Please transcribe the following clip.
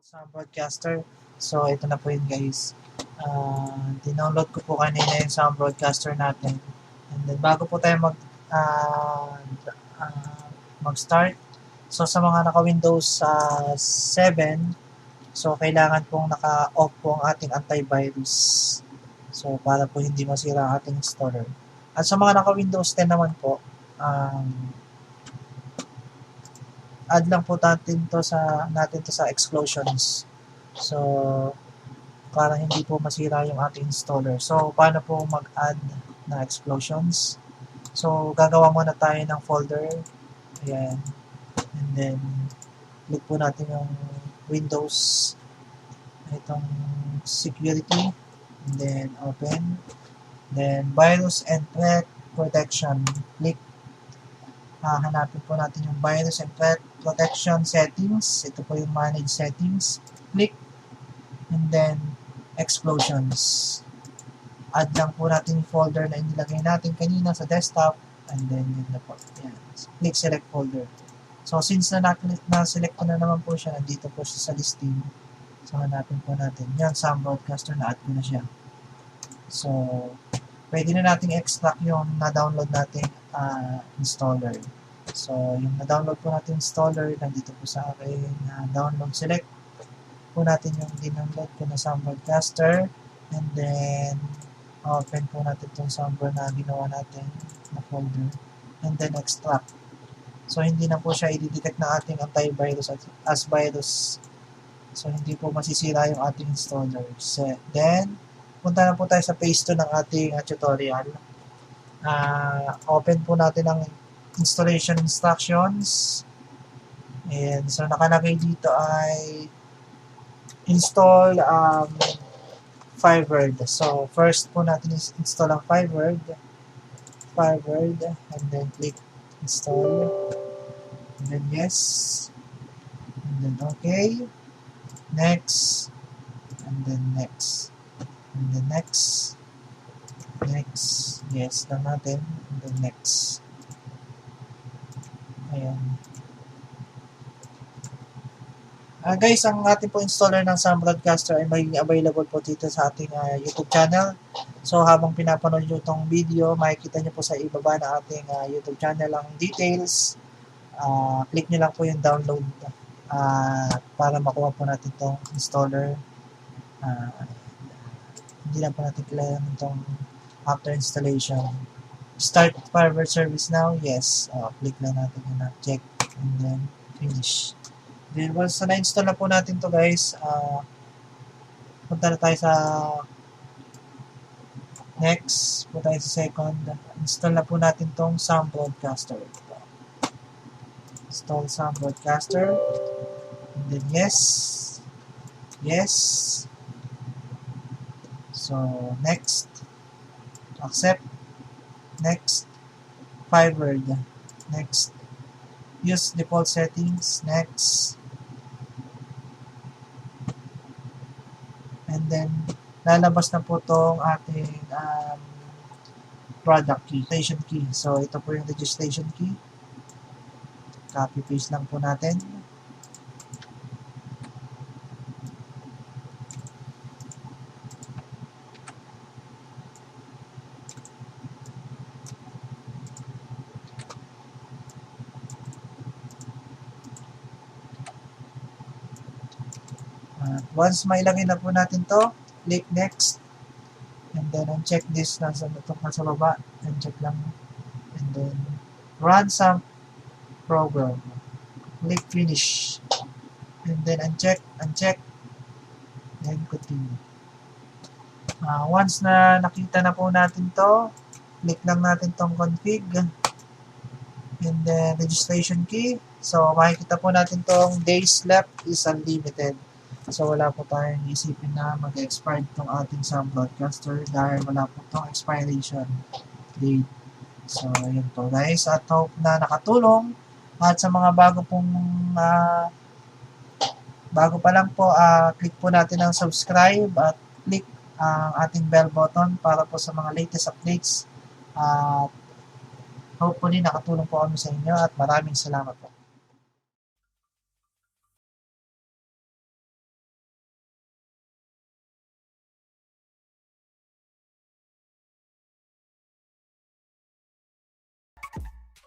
Sa broadcaster. So, ito na po yun guys. Dinownload ko po kanina yung sa broadcaster natin. And then, bago po tayo mag-start, so sa mga naka-Windows 7, so kailangan pong naka-off po ang ating antivirus. So, para po hindi masira ang ating installer. At sa mga naka-Windows 10 naman po, add lang po natin to sa exclusions. So, para hindi po masira yung ating installer. So, paano po mag-add na exclusions? So, gagawa muna tayo ng folder. Ayan. And then, click po natin yung Windows. Itong security. And then, open. Then, virus and threat protection. Click. Hanapin po natin yung virus and threat protection settings. Ito po yung manage settings. Click. And then, explosions. Add lang po natin yung folder na inilagay natin kanina sa desktop. And then, yun na po. Yan. Click select folder. So, since na-select ko na naman po siya, nandito po siya sa listing. So, hanapin po natin. Yan, Sambro broadcaster, na-add ko na siya. So, pwede na nating extract yung na-download nating installer. So, yung na-download po natin installer, nandito po sa akin, download, select po natin yung dinownload ko na Sambro broadcaster, and then, open po natin itong Sambro na ginawa natin na folder, and then extract. So, hindi na po siya i-detect na ating antivirus as virus. So, hindi po masisira yung ating installer. So, then, punta na po tayo sa phase 2 ng ating tutorial. Open po natin ang installation instructions. And so, nakalagay dito ay install Firebird. So, first po natin is install ang Firebird. And then click install. And then yes. And then okay. Next. And then next. And then next. Next. Yes lang natin. And then next. Ayan. Guys, ang ating po installer ng Sambro broadcaster ay magiging available po dito sa ating YouTube channel. So, habang pinapanood nyo itong video, makikita nyo po sa ibaba na ating YouTube channel ang details. Click nyo lang po yung download para makuha po natin itong installer. Hindi lang po natin kailangan itong after installation. Start Firebird service now. Yes. Click lang natin yun na. Check. And then finish. Then once na-install na po natin to guys, punta na tayo sa next. Punta tayo sa second. Install na po natin tong Sambro broadcaster. Install Sambro broadcaster. And then yes. Yes. So next. Accept. Next, Firebird. Next, use default settings. Next, and then lalabas na po itong ating product key, registration key. So ito po yung registration key. Copy paste lang po natin. Once mailagay na po natin to, click next. And then, uncheck this nasa baba. Uncheck lang. And then, run some program. Click finish. And then, uncheck. Then, continue. Once na nakita na po natin to, click lang natin tong config. And then, registration key. So, makikita po natin tong days left is unlimited. So, wala po tayong isipin na mag-expire itong ating Sambro broadcaster dahil wala po itong expiration date. So, yun po guys. At hope na nakatulong. At sa mga bago pa lang po, click po natin ang subscribe at click ang ating bell button para po sa mga latest updates. At hopefully nakatulong po kami sa inyo at maraming salamat po.